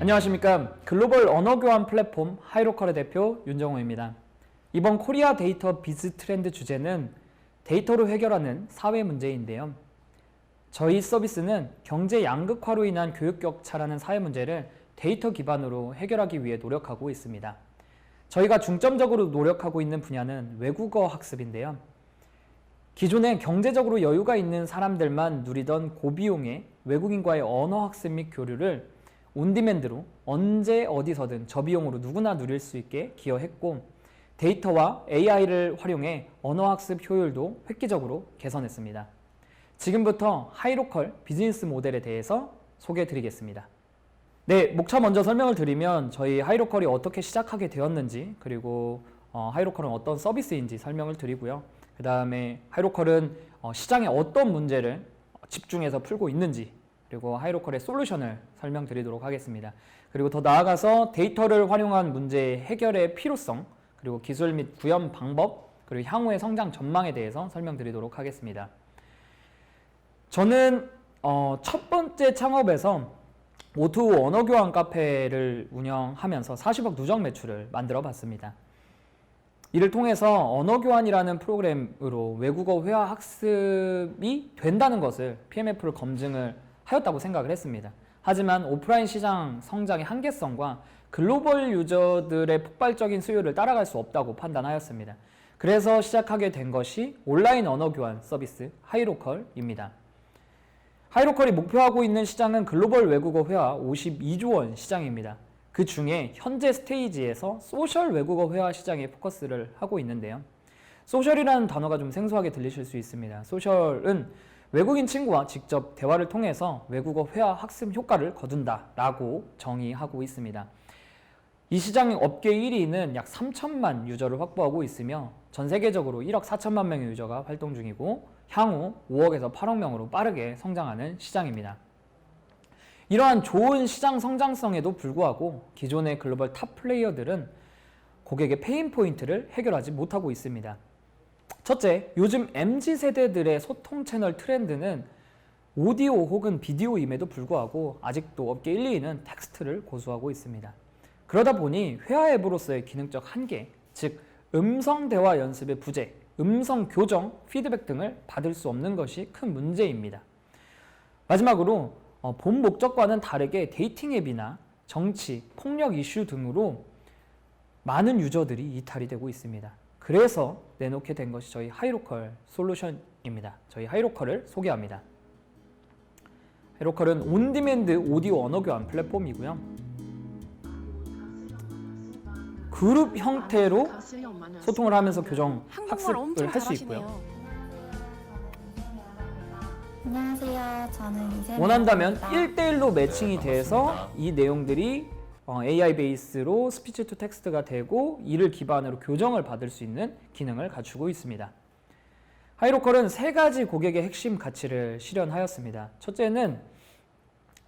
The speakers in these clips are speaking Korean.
안녕하십니까. 글로벌 언어교환 플랫폼 하이로컬의 대표 윤정호입니다. 이번 코리아 데이터 비즈 트렌드 주제는 데이터로 해결하는 사회 문제인데요. 저희 서비스는 경제 양극화로 인한 교육 격차라는 사회 문제를 데이터 기반으로 해결하기 위해 노력하고 있습니다. 저희가 중점적으로 노력하고 있는 분야는 외국어 학습인데요. 기존에 경제적으로 여유가 있는 사람들만 누리던 고비용의 외국인과의 언어 학습 및 교류를 온디맨드로 언제 어디서든 저비용으로 누구나 누릴 수 있게 기여했고, 데이터와 AI를 활용해 언어학습 효율도 획기적으로 개선했습니다. 지금부터 하이로컬 비즈니스 모델에 대해서 소개해 드리겠습니다. 네, 목차 먼저 설명을 드리면 저희 하이로컬이 어떻게 시작하게 되었는지, 그리고 하이로컬은 어떤 서비스인지 설명을 드리고요. 그 다음에 하이로컬은 시장에 어떤 문제를 집중해서 풀고 있는지, 그리고 하이로컬의 솔루션을 설명드리도록 하겠습니다. 그리고 더 나아가서 데이터를 활용한 문제 해결의 필요성, 그리고 기술 및 구현 방법, 그리고 향후의 성장 전망에 대해서 설명드리도록 하겠습니다. 저는 첫 번째 창업에서 O2O 언어교환 카페를 운영하면서 40억 누적 매출을 만들어 봤습니다. 이를 통해서 언어교환이라는 프로그램으로 외국어 회화 학습이 된다는 것을 PMF를 검증을 하였다고 생각을 했습니다. 하지만 오프라인 시장 성장의 한계성과 글로벌 유저들의 폭발적인 수요를 따라갈 수 없다고 판단하였습니다. 그래서 시작하게 된 것이 온라인 언어교환 서비스 하이로컬입니다. 하이로컬이 목표하고 있는 시장은 글로벌 외국어 회화 52조 원 시장입니다. 그 중에 현재 스테이지에서 소셜 외국어 회화 시장에 포커스를 하고 있는데요. 소셜이라는 단어가 좀 생소하게 들리실 수 있습니다. 소셜은 외국인 친구와 직접 대화를 통해서 외국어 회화 학습 효과를 거둔다라고 정의하고 있습니다. 이 시장 업계 1위는 약 3천만 유저를 확보하고 있으며 전 세계적으로 1억 4천만 명의 유저가 활동 중이고 향후 5억에서 8억 명으로 빠르게 성장하는 시장입니다. 이러한 좋은 시장 성장성에도 불구하고 기존의 글로벌 탑 플레이어들은 고객의 페인 포인트를 해결하지 못하고 있습니다. 첫째, 요즘 MZ세대들의 소통 채널 트렌드는 오디오 혹은 비디오임에도 불구하고 아직도 업계 1, 2위는 텍스트를 고수하고 있습니다. 그러다 보니 회화 앱으로서의 기능적 한계, 즉 음성 대화 연습의 부재, 음성 교정, 피드백 등을 받을 수 없는 것이 큰 문제입니다. 마지막으로 본 목적과는 다르게 데이팅 앱이나 정치, 폭력 이슈 등으로 많은 유저들이 이탈이 되고 있습니다. 그래서 내놓게 된 것이 저희 하이로컬 솔루션입니다. 저희 하이로컬을 소개합니다. 하이로컬은 온디맨드 오디오 언어교환 플랫폼이고요. 그룹 형태로 소통을 하면서 교정, 학습을 할 수 있고요. 안녕하세요. 저는 원한다면 1대1로 매칭이 돼서 이 내용들이 AI 베이스로 스피치 투 텍스트가 되고 이를 기반으로 교정을 받을 수 있는 기능을 갖추고 있습니다. 하이로컬은 3가지 고객의 핵심 가치를 실현하였습니다. 첫째는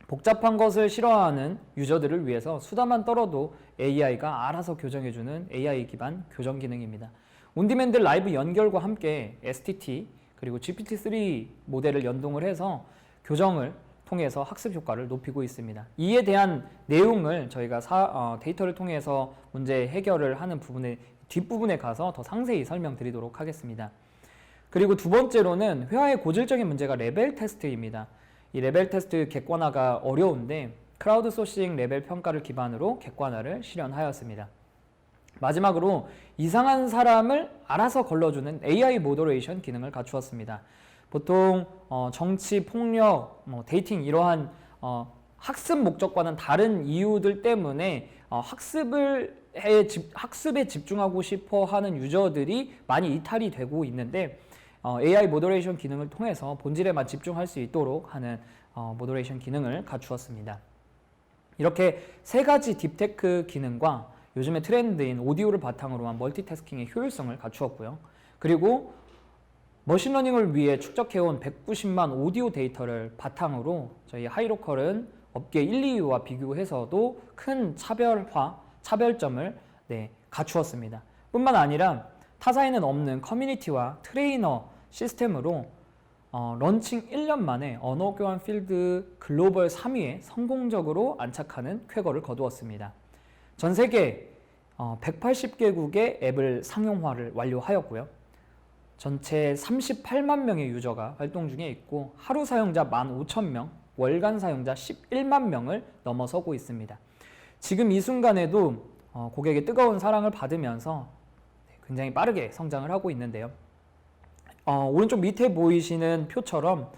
복잡한 것을 싫어하는 유저들을 위해서 수다만 떨어도 AI가 알아서 교정해주는 AI 기반 교정 기능입니다. 온디맨드 라이브 연결과 함께 STT 그리고 GPT-3 모델을 연동을 해서 교정을 통해서 학습 효과를 높이고 있습니다. 이에 대한 내용을 저희가 데이터를 통해서 문제 해결을 하는 부분의 뒷부분에 가서 더 상세히 설명드리도록 하겠습니다. 그리고 두 번째로는 회화의 고질적인 문제가 레벨 테스트입니다. 이 레벨 테스트 객관화가 어려운데 크라우드 소싱 레벨 평가를 기반으로 객관화를 실현하였습니다. 마지막으로 이상한 사람을 알아서 걸러주는 AI 모더레이션 기능을 갖추었습니다. 보통 정치, 폭력, 데이팅 이러한 학습 목적과는 다른 이유들 때문에 학습에 집중하고 싶어 하는 유저들이 많이 이탈이 되고 있는데 AI 모더레이션 기능을 통해서 본질에만 집중할 수 있도록 하는 모더레이션 기능을 갖추었습니다. 이렇게 3가지 딥테크 기능과 요즘의 트렌드인 오디오를 바탕으로 한 멀티태스킹의 효율성을 갖추었고요. 그리고 머신러닝을 위해 축적해온 190만 오디오 데이터를 바탕으로 저희 하이로컬은 업계 1, 2위와 비교해서도 큰 차별점을 갖추었습니다. 뿐만 아니라 타사에는 없는 커뮤니티와 트레이너 시스템으로 런칭 1년 만에 언어 교환 필드 글로벌 3위에 성공적으로 안착하는 쾌거를 거두었습니다. 전 세계 180개국의 앱을 상용화를 완료하였고요. 전체 38만 명의 유저가 활동 중에 있고 하루 사용자 15,000명, 월간 사용자 11만 명을 넘어서고 있습니다. 지금 이 순간에도 고객의 뜨거운 사랑을 받으면서 굉장히 빠르게 성장을 하고 있는데요. 오른쪽 밑에 보이시는 표처럼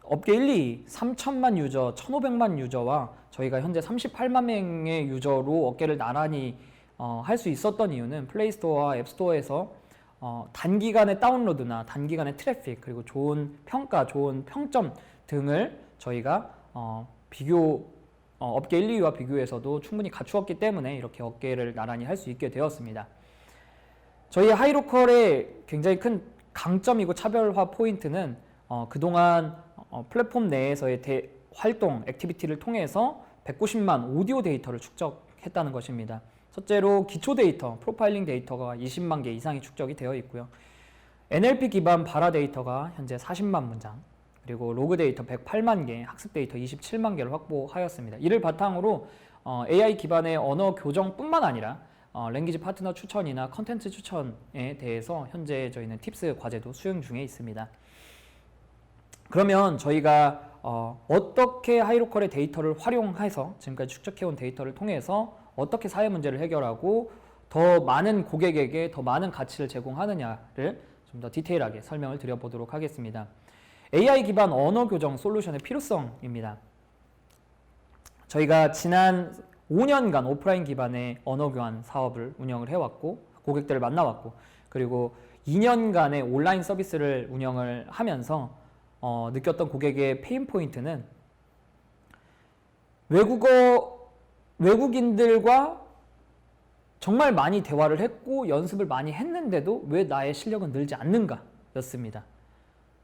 업계 1, 2, 3천만 유저, 1,500만 유저와 저희가 현재 38만 명의 유저로 어깨를 나란히 할 수 있었던 이유는 플레이스토어와 앱스토어에서 단기간의 다운로드나 단기간의 트래픽 그리고 좋은 평가, 좋은 평점 등을 저희가 업계 1, 2위와 비교해서도 충분히 갖추었기 때문에 이렇게 어깨를 나란히 할 수 있게 되었습니다. 저희 하이로컬의 굉장히 큰 강점이고 차별화 포인트는 그동안 플랫폼 내에서의 활동, 액티비티를 통해서 190만 오디오 데이터를 축적했다는 것입니다. 첫째로 기초 데이터, 프로파일링 데이터가 20만 개 이상이 축적이 되어 있고요. NLP 기반 발화 데이터가 현재 40만 문장, 그리고 로그 데이터 108만 개, 학습 데이터 27만 개를 확보하였습니다. 이를 바탕으로 AI 기반의 언어 교정뿐만 아니라 랭귀지 파트너 추천이나 컨텐츠 추천에 대해서 현재 저희는 팁스 과제도 수행 중에 있습니다. 그러면 저희가 어떻게 하이로컬의 데이터를 활용해서 지금까지 축적해온 데이터를 통해서 어떻게 사회 문제를 해결하고 더 많은 고객에게 더 많은 가치를 제공하느냐를 좀 더 디테일하게 설명을 드려보도록 하겠습니다. AI 기반 언어 교정 솔루션의 필요성입니다. 저희가 지난 5년간 오프라인 기반의 언어 교환 사업을 운영을 해왔고 고객들을 만나왔고 그리고 2년간의 온라인 서비스를 운영을 하면서 느꼈던 고객의 페인 포인트는 외국인들과 정말 많이 대화를 했고 연습을 많이 했는데도 왜 나의 실력은 늘지 않는가 였습니다.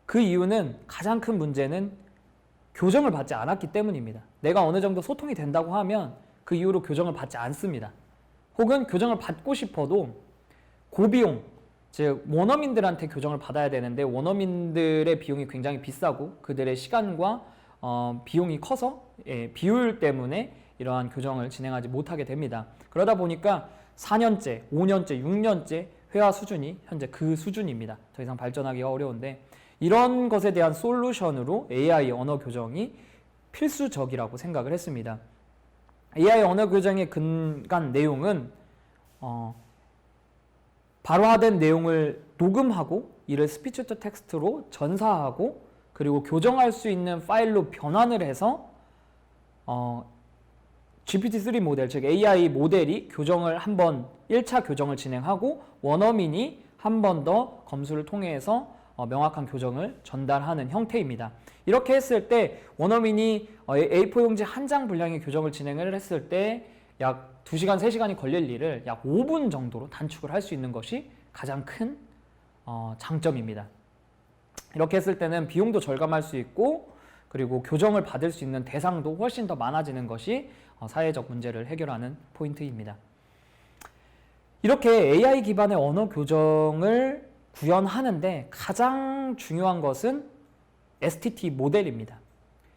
그 이유는 가장 큰 문제는 교정을 받지 않았기 때문입니다. 내가 어느 정도 소통이 된다고 하면 그 이후로 교정을 받지 않습니다. 혹은 교정을 받고 싶어도 고비용, 즉 원어민들한테 교정을 받아야 되는데 원어민들의 비용이 굉장히 비싸고 그들의 시간과 비용이 커서 비효율 때문에 이러한 교정을 진행하지 못하게 됩니다. 그러다 보니까 4년째, 5년째, 6년째 회화 수준이 현재 그 수준입니다. 더 이상 발전하기가 어려운데 이런 것에 대한 솔루션으로 AI 언어 교정이 필수적이라고 생각을 했습니다. AI 언어 교정의 근간 내용은 발화된 내용을 녹음하고 이를 스피치 투 텍스트로 전사하고 그리고 교정할 수 있는 파일로 변환을 해서 GPT-3 모델, 즉 AI 모델이 교정을 한번 1차 교정을 진행하고 원어민이 한 번 더 검수를 통해서 명확한 교정을 전달하는 형태입니다. 이렇게 했을 때 원어민이 A4 용지 한 장 분량의 교정을 진행을 했을 때 약 2시간, 3시간이 걸릴 일을 약 5분 정도로 단축을 할 수 있는 것이 가장 큰 장점입니다. 이렇게 했을 때는 비용도 절감할 수 있고 그리고 교정을 받을 수 있는 대상도 훨씬 더 많아지는 것이 사회적 문제를 해결하는 포인트입니다. 이렇게 AI 기반의 언어 교정을 구현하는데 가장 중요한 것은 STT 모델입니다.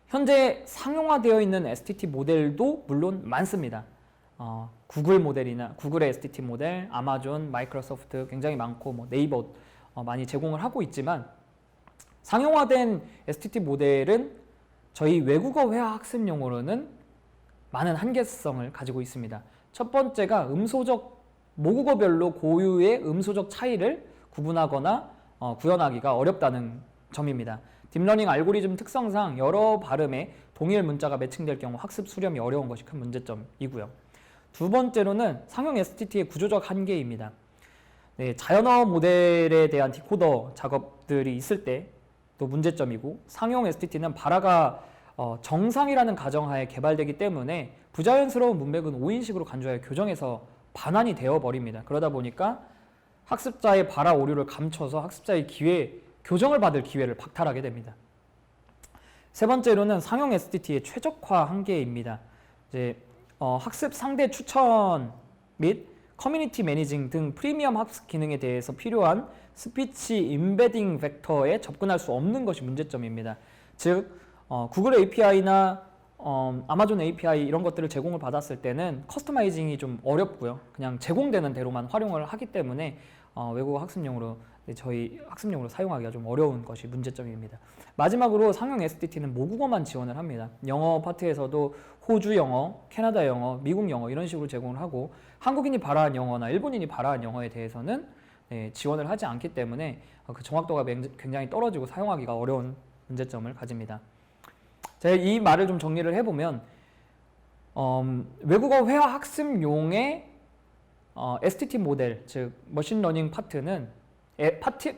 현재 상용화되어 있는 STT 모델도 물론 많습니다. 구글 모델이나 구글의 STT 모델, 아마존, 마이크로소프트 굉장히 많고 네이버 많이 제공을 하고 있지만 상용화된 STT 모델은 저희 외국어 회화 학습용으로는 많은 한계성을 가지고 있습니다. 첫 번째가 모국어별로 고유의 음소적 차이를 구분하거나 구현하기가 어렵다는 점입니다. 딥러닝 알고리즘 특성상 여러 발음에 동일 문자가 매칭될 경우 학습 수렴이 어려운 것이 큰 문제점이고요. 두 번째로는 상용 STT의 구조적 한계입니다. 자연어 모델에 대한 디코더 작업들이 있을 때도 문제점이고 상용 STT는 발화가 정상이라는 가정하에 개발되기 때문에 부자연스러운 문맥은 5인식으로 간주하여 교정해서 반환이 되어버립니다. 그러다 보니까 학습자의 발화 오류를 감춰서 학습자의 교정을 받을 기회를 박탈하게 됩니다. 세 번째로는 상용 STT의 최적화 한계입니다. 학습 상대 추천 및 커뮤니티 매니징 등 프리미엄 학습 기능에 대해서 필요한 스피치 임베딩 벡터에 접근할 수 없는 것이 문제점입니다. 즉 구글 API나 아마존 API 이런 것들을 제공을 받았을 때는 커스터마이징이 좀 어렵고요. 그냥 제공되는 대로만 활용을 하기 때문에 외국어 학습용으로 저희 학습용으로 사용하기가 좀 어려운 것이 문제점입니다. 마지막으로 상용 SDT는 모국어만 지원을 합니다. 영어 파트에서도 호주 영어, 캐나다 영어, 미국 영어 이런 식으로 제공을 하고 한국인이 발화한 영어나 일본인이 발화한 영어에 대해서는 지원을 하지 않기 때문에 그 정확도가 굉장히 떨어지고 사용하기가 어려운 문제점을 가집니다. 제가 이 말을 좀 정리를 해보면 외국어 회화 학습용의 STT 모델, 즉 머신러닝 파트는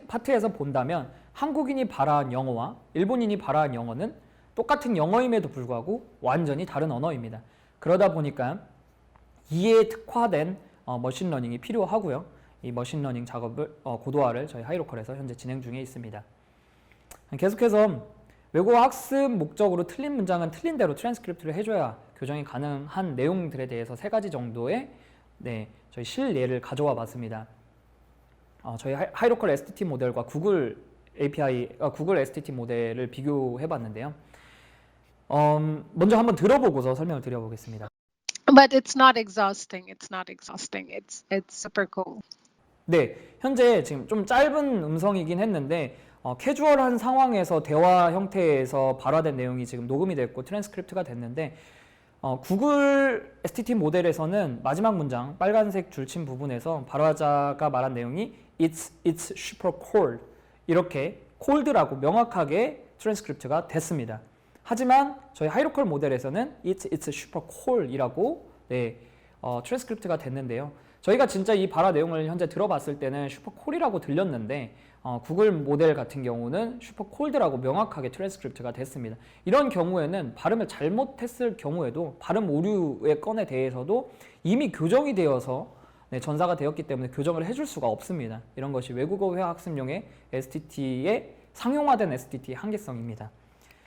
파트에서 본다면 한국인이 발화한 영어와 일본인이 발화한 영어는 똑같은 영어임에도 불구하고 완전히 다른 언어입니다. 그러다 보니까 이에 특화된 머신러닝이 필요하고요. 이 머신러닝 작업을 고도화를 저희 하이로컬에서 현재 진행 중에 있습니다. 계속해서 외국어 학습 목적으로 틀린 문장은 틀린 대로 트랜스크립트를 해줘야 교정이 가능한 내용들에 대해서 3가지 정도의 저희 실예를 가져와 봤습니다. 저희 하이로컬 STT 모델과 구글 API, 구글 STT 모델을 비교해 봤는데요. 먼저 한번 들어보고서 설명을 드려보겠습니다. But it's not exhausting. It's not exhausting. It's super cool. 네, 현재 지금 좀 짧은 음성이긴 했는데 캐주얼한 상황에서 대화 형태에서 발화된 내용이 지금 녹음이 됐고 트랜스크립트가 됐는데 구글 STT 모델에서는 마지막 문장 빨간색 줄침 부분에서 발화자가 말한 내용이 It's super cold 이렇게 cold라고 명확하게 트랜스크립트가 됐습니다. 하지만 저희 하이로컬 모델에서는 It's super cold이라고 트랜스크립트가 됐는데요. 저희가 진짜 이 발화 내용을 현재 들어봤을 때는 슈퍼 콜이라고 들렸는데 구글 모델 같은 경우는 슈퍼 콜드라고 명확하게 트랜스크립트가 됐습니다. 이런 경우에는 발음을 잘못했을 경우에도 발음 오류의 건에 대해서도 이미 교정이 되어서 전사가 되었기 때문에 교정을 해줄 수가 없습니다. 이런 것이 외국어 회화 학습용의 STT의 상용화된 STT의 한계성입니다.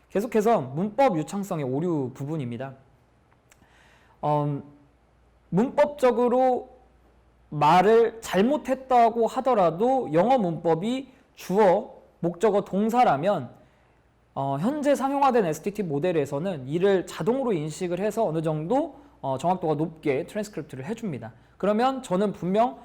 계속해서 문법 유창성의 오류 부분입니다. 문법적으로 말을 잘못했다고 하더라도 영어 문법이 주어, 목적어, 동사라면 현재 상용화된 STT 모델에서는 이를 자동으로 인식을 해서 어느 정도 정확도가 높게 트랜스크립트를 해줍니다. 그러면 저는 분명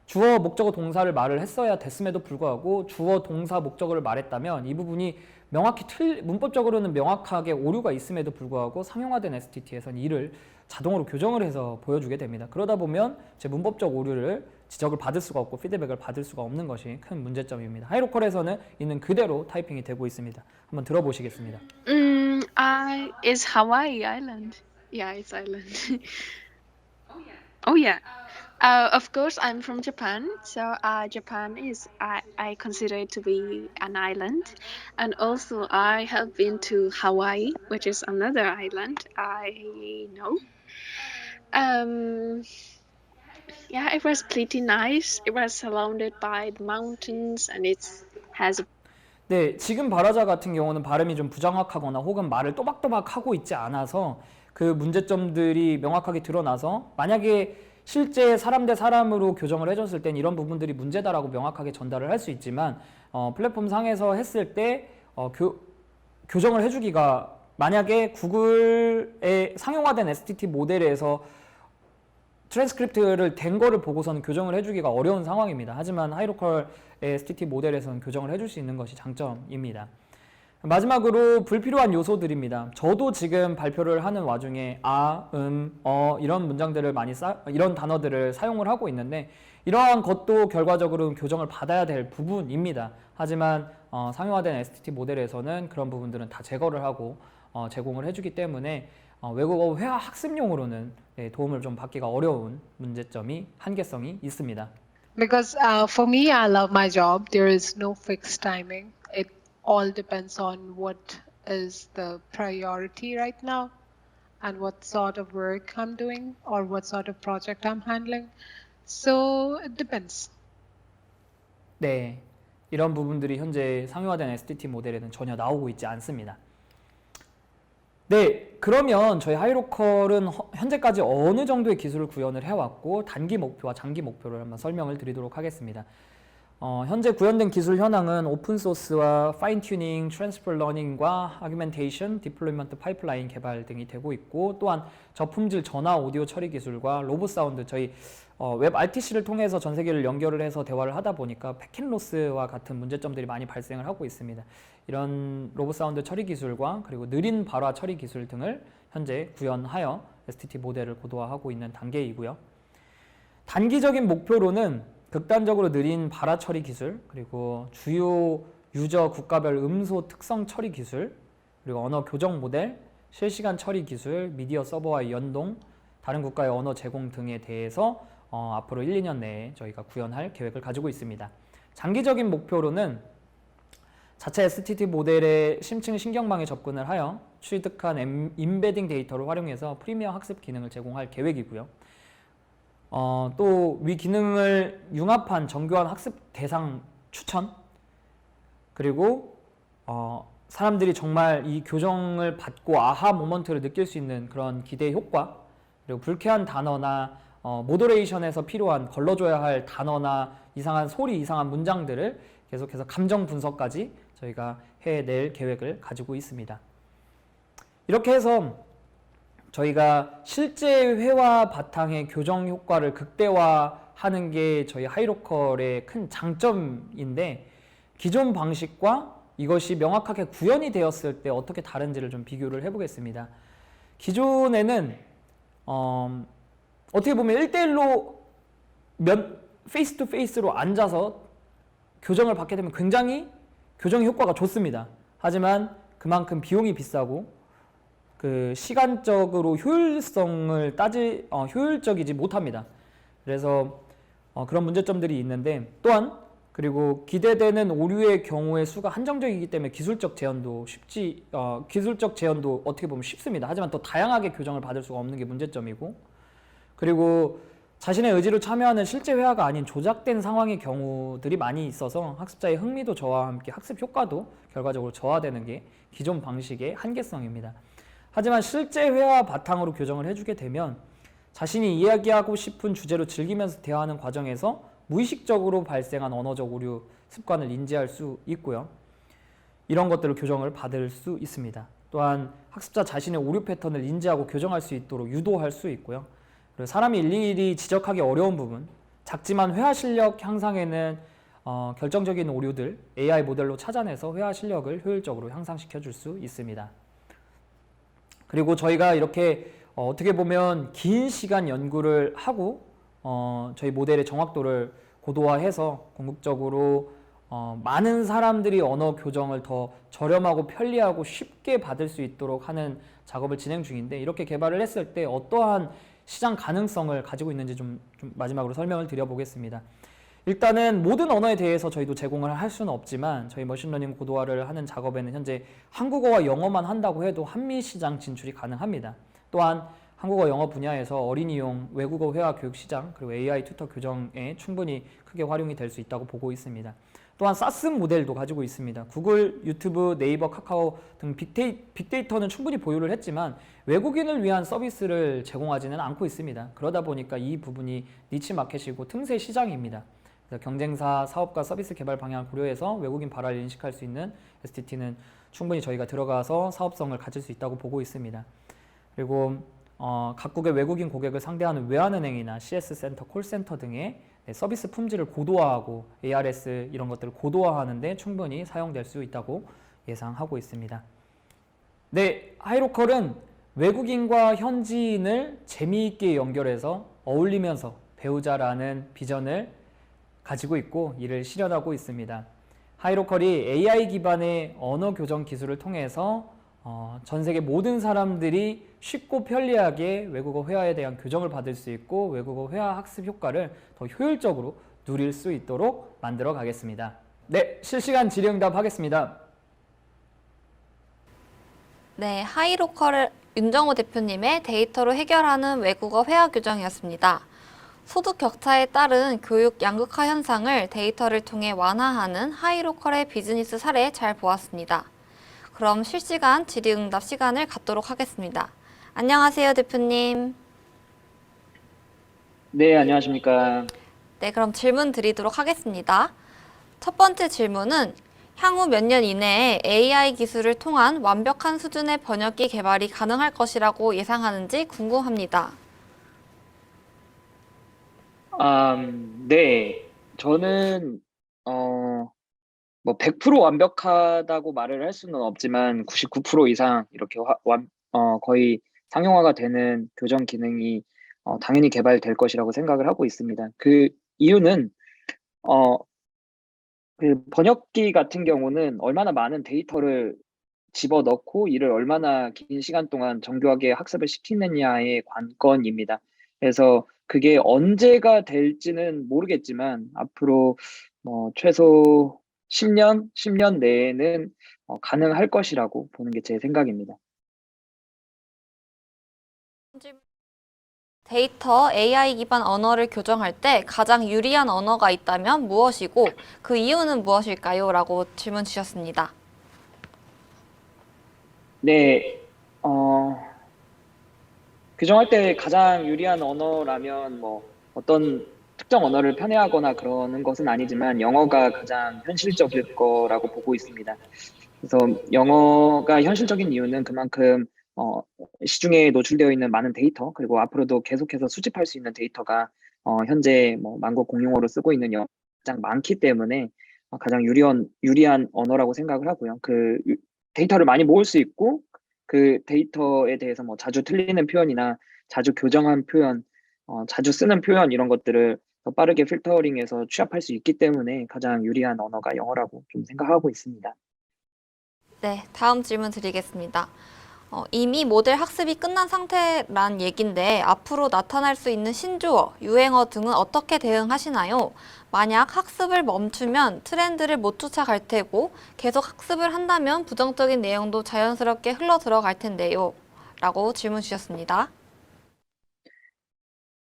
주어, 목적어, 동사를 말을 했어야 됐음에도 불구하고 주어, 동사, 목적어를 말했다면 이 부분이 명확히 문법적으로는 명확하게 오류가 있음에도 불구하고 상용화된 STT에서는 이를 자동으로 교정을 해서 보여주게 됩니다. 그러다 보면 제 문법적 오류를 지적을 받을 수가 없고 피드백을 받을 수가 없는 것이 큰 문제점입니다. 하이로컬에서는 있는 그대로 타이핑이 되고 있습니다. 한번 들어보시겠습니다. Is Hawaii Island? Yeah, it's island. Oh yeah. Of course, I'm from Japan, so Japan is I consider it to be an island, and also I have been to Hawaii, which is another island I know. Yeah, it was pretty nice. It was surrounded by the mountains, and it has. 네, 지금 발화자 같은 경우는 발음이 좀 부정확하거나 혹은 말을 또박또박 하고 있지 않아서 그 문제점들이 명확하게 드러나서 만약에 실제 사람 대 사람으로 교정을 해줬을 땐 이런 부분들이 문제다라고 명확하게 전달을 할 수 있지만 플랫폼 상에서 했을 때 교정을 해주기가 만약에 구글의 상용화된 STT 모델에서 트랜스크립트를 된 거를 보고서는 교정을 해주기가 어려운 상황입니다. 하지만 하이로컬 STT 모델에서는 교정을 해줄 수 있는 것이 장점입니다. 마지막으로 불필요한 요소들입니다. 저도 지금 발표를 하는 와중에 이런 문장들을 이런 단어들을 사용을 하고 있는데 이러한 것도 결과적으로 교정을 받아야 될 부분입니다. 하지만 상용화된 STT 모델에서는 그런 부분들은 다 제거를 하고 제공을 해주기 때문에 외국어 회화 학습용으로는 도움을 좀 받기가 어려운 문제점이 한계성이 있습니다. Because for me, I love my job. There is no fixed timing. It all depends on what is the priority right now and what sort of work I'm doing or what sort of project I'm handling. So it depends. 네, 이런 부분들이 현재 상용화된 STT 모델에는 전혀 나오고 있지 않습니다. 네, 그러면 저희 하이로컬은 현재까지 어느 정도의 기술을 구현을 해왔고 단기 목표와 장기 목표를 한번 설명을 드리도록 하겠습니다. 현재 구현된 기술 현황은 오픈소스와 파인튜닝, 트랜스퍼 러닝과 아규멘테이션, 디플로이먼트 파이프라인 개발 등이 되고 있고, 또한 저품질 전화 오디오 처리 기술과 로봇 사운드, 저희 웹 RTC를 통해서 전 세계를 연결을 해서 대화를 하다 보니까 패킷로스와 같은 문제점들이 많이 발생을 하고 있습니다. 이런 로봇 사운드 처리 기술과 그리고 느린 발화 처리 기술 등을 현재 구현하여 STT 모델을 고도화하고 있는 단계이고요. 단기적인 목표로는 극단적으로 느린 발화 처리 기술, 그리고 주요 유저 국가별 음소 특성 처리 기술, 그리고 언어 교정 모델, 실시간 처리 기술, 미디어 서버와의 연동, 다른 국가의 언어 제공 등에 대해서 앞으로 1, 2년 내에 저희가 구현할 계획을 가지고 있습니다. 장기적인 목표로는 자체 STT 모델의 심층 신경망에 접근을 하여 취득한 임베딩 데이터를 활용해서 프리미어 학습 기능을 제공할 계획이고요. 또 위 기능을 융합한 정교한 학습 대상 추천, 그리고 사람들이 정말 이 교정을 받고 아하 모먼트를 느낄 수 있는 그런 기대 효과, 그리고 불쾌한 단어나 모더레이션에서 필요한 걸러줘야 할 단어나 이상한 소리, 이상한 문장들을 계속해서 감정 분석까지 저희가 해낼 계획을 가지고 있습니다. 이렇게 해서 저희가 실제 회화 바탕의 교정 효과를 극대화하는 게 저희 하이로컬의 큰 장점인데, 기존 방식과 이것이 명확하게 구현이 되었을 때 어떻게 다른지를 좀 비교를 해보겠습니다. 기존에는 어떻게 보면 1대1로 페이스 투 페이스로 앉아서 교정을 받게 되면 굉장히 교정 효과가 좋습니다. 하지만 그만큼 비용이 비싸고 그 시간적으로 효율성을 효율적이지 못합니다. 그래서 그런 문제점들이 있는데, 또한 그리고 기대되는 오류의 경우의 수가 한정적이기 때문에 기술적 제한도 어떻게 보면 쉽습니다. 하지만 더 다양하게 교정을 받을 수가 없는 게 문제점이고, 그리고 자신의 의지로 참여하는 실제 회화가 아닌 조작된 상황의 경우들이 많이 있어서 학습자의 흥미도 저하와 함께 학습 효과도 결과적으로 저하되는 게 기존 방식의 한계성입니다. 하지만 실제 회화 바탕으로 교정을 해주게 되면 자신이 이야기하고 싶은 주제로 즐기면서 대화하는 과정에서 무의식적으로 발생한 언어적 오류 습관을 인지할 수 있고요. 이런 것들을 교정을 받을 수 있습니다. 또한 학습자 자신의 오류 패턴을 인지하고 교정할 수 있도록 유도할 수 있고요. 그리고 사람이 일일이 지적하기 어려운 부분, 작지만 회화 실력 향상에는 결정적인 오류들 AI 모델로 찾아내서 회화 실력을 효율적으로 향상시켜 줄 수 있습니다. 그리고 저희가 이렇게 어떻게 보면 긴 시간 연구를 하고 저희 모델의 정확도를 고도화해서 궁극적으로 많은 사람들이 언어 교정을 더 저렴하고 편리하고 쉽게 받을 수 있도록 하는 작업을 진행 중인데, 이렇게 개발을 했을 때 어떠한 시장 가능성을 가지고 있는지 좀 마지막으로 설명을 드려보겠습니다. 일단은 모든 언어에 대해서 저희도 제공을 할 수는 없지만, 저희 머신러닝 고도화를 하는 작업에는 현재 한국어와 영어만 한다고 해도 한미 시장 진출이 가능합니다. 또한 한국어 영어 분야에서 어린이용 외국어 회화 교육 시장, 그리고 AI 튜터 교정에 충분히 크게 활용이 될 수 있다고 보고 있습니다. 또한 사스 모델도 가지고 있습니다. 구글, 유튜브, 네이버, 카카오 등 빅데이터는 충분히 보유를 했지만 외국인을 위한 서비스를 제공하지는 않고 있습니다. 그러다 보니까 이 부분이 니치 마켓이고 틈새 시장입니다. 경쟁사, 사업과 서비스 개발 방향을 고려해서 외국인 발화를 인식할 수 있는 STT는 충분히 저희가 들어가서 사업성을 가질 수 있다고 보고 있습니다. 그리고 각국의 외국인 고객을 상대하는 외환은행이나 CS센터, 콜센터 등의 서비스 품질을 고도화하고 ARS 이런 것들을 고도화하는 데 충분히 사용될 수 있다고 예상하고 있습니다. 네, 하이로컬은 외국인과 현지인을 재미있게 연결해서 어울리면서 배우자라는 비전을 가지고 있고 이를 실현하고 있습니다. 하이로컬이 AI 기반의 언어 교정 기술을 통해서 전 세계 모든 사람들이 쉽고 편리하게 외국어 회화에 대한 교정을 받을 수 있고 외국어 회화 학습 효과를 더 효율적으로 누릴 수 있도록 만들어 가겠습니다. 네, 실시간 질의응답 하겠습니다. 네, 하이로컬 윤정호 대표님의 데이터로 해결하는 외국어 회화 교정이었습니다. 소득 격차에 따른 교육 양극화 현상을 데이터를 통해 완화하는 하이로컬의 비즈니스 사례 잘 보았습니다. 그럼 실시간 질의응답 시간을 갖도록 하겠습니다. 안녕하세요, 대표님. 네, 안녕하십니까. 네, 그럼 질문 드리도록 하겠습니다. 첫 번째 질문은 향후 몇 년 이내에 AI 기술을 통한 완벽한 수준의 번역기 개발이 가능할 것이라고 예상하는지 궁금합니다. 네. 저는, 뭐, 100% 완벽하다고 말을 할 수는 없지만, 99% 이상 이렇게 거의 상용화가 되는 교정 기능이, 당연히 개발될 것이라고 생각을 하고 있습니다. 그 이유는, 어, 그 번역기 같은 경우는 얼마나 많은 데이터를 집어넣고 이를 얼마나 긴 시간 동안 정교하게 학습을 시키느냐의 관건입니다. 그래서 그게 언제가 될지는 모르겠지만 앞으로 최소 10년 내에는 가능할 것이라고 보는 게 제 생각입니다. 데이터 AI 기반 언어를 교정할 때 가장 유리한 언어가 있다면 무엇이고 그 이유는 무엇일까요? 라고 질문 주셨습니다. 네, 규정할 때 가장 유리한 언어라면 뭐 어떤 특정 언어를 편애하거나 그러는 것은 아니지만 영어가 가장 현실적일 거라고 보고 있습니다. 그래서 영어가 현실적인 이유는 그만큼 시중에 노출되어 있는 많은 데이터 그리고 앞으로도 계속해서 수집할 수 있는 데이터가 현재 뭐 만국 공용어로 쓰고 있는 영어가 가장 많기 때문에 가장 유리한 언어라고 생각을 하고요. 데이터를 많이 모을 수 있고 그 데이터에 대해서 뭐 자주 틀리는 표현이나 자주 교정한 표현, 자주 쓰는 표현 이런 것들을 더 빠르게 필터링해서 취합할 수 있기 때문에 가장 유리한 언어가 영어라고 좀 생각하고 있습니다. 네, 다음 질문 드리겠습니다. 이미 모델 학습이 끝난 상태란 얘긴데 앞으로 나타날 수 있는 신조어, 유행어 등은 어떻게 대응하시나요? 만약 학습을 멈추면 트렌드를 못 쫓아갈 테고 계속 학습을 한다면 부정적인 내용도 자연스럽게 흘러 들어갈 텐데요. 라고 질문 주셨습니다.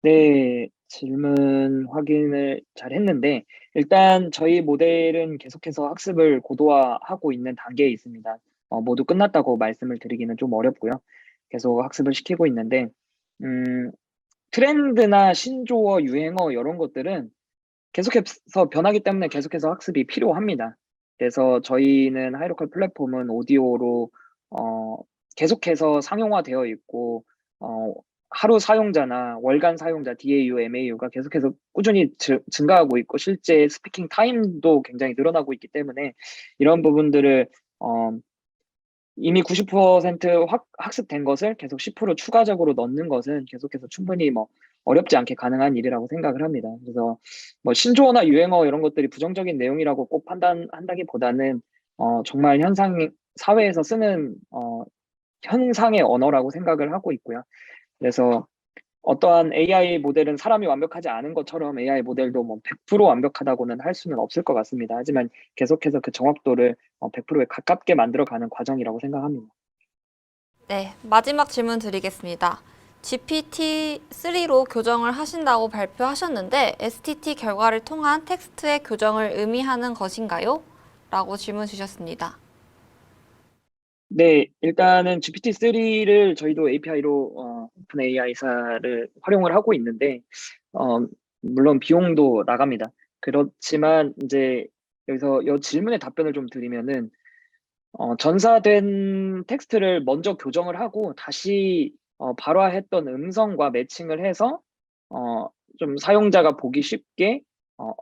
네, 질문 확인을 잘 했는데, 일단 저희 모델은 계속해서 학습을 고도화하고 있는 단계에 있습니다. 모두 끝났다고 말씀을 드리기는 좀 어렵고요. 계속 학습을 시키고 있는데, 음, 트렌드나 신조어, 유행어 이런 것들은 계속해서 변하기 때문에 계속해서 학습이 필요합니다. 그래서 저희는 하이로컬 플랫폼은 오디오로 어, 계속해서 상용화되어 있고 하루 사용자나 월간 사용자 DAU, MAU가 계속해서 꾸준히 증가하고 있고 실제 스피킹 타임도 굉장히 늘어나고 있기 때문에 이런 부분들을 어, 이미 90% 학습된 것을 계속 10% 추가적으로 넣는 것은 계속해서 충분히 뭐 어렵지 않게 가능한 일이라고 생각을 합니다. 그래서 뭐 신조어나 유행어 이런 것들이 부정적인 내용이라고 꼭 판단한다기보다는 정말 사회에서 쓰는 현상의 언어라고 생각을 하고 있고요. 그래서 어떠한 AI 모델은 사람이 완벽하지 않은 것처럼 AI 모델도 뭐 100% 완벽하다고는 할 수는 없을 것 같습니다. 하지만 계속해서 그 정확도를 100%에 가깝게 만들어가는 과정이라고 생각합니다. 네, 마지막 질문 드리겠습니다. GPT-3로 교정을 하신다고 발표하셨는데 STT 결과를 통한 텍스트의 교정을 의미하는 것인가요? 라고 질문 주셨습니다. 네, 일단은 GPT-3를 저희도 API로 오픈 AI사를 활용을 하고 있는데 물론 비용도 나갑니다. 그렇지만 이제 여기서 이 질문의 답변을 좀 드리면은 전사된 텍스트를 먼저 교정을 하고 다시 발화했던 음성과 매칭을 해서 좀 사용자가 보기 쉽게 어,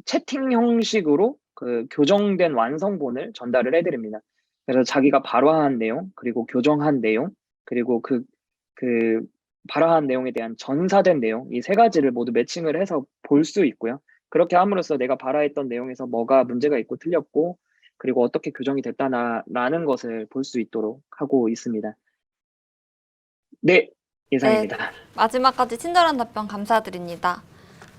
채팅 형식으로 그 교정된 완성본을 전달을 해드립니다. 그래서 자기가 발화한 내용, 그리고 교정한 내용, 그리고 그 발화한 내용에 대한 전사된 내용, 이 세 가지를 모두 매칭을 해서 볼 수 있고요. 그렇게 함으로써 내가 발화했던 내용에서 뭐가 문제가 있고 틀렸고, 그리고 어떻게 교정이 됐다라는 것을 볼 수 있도록 하고 있습니다. 네, 네, 이상입니다. 마지막까지 친절한 답변 감사드립니다.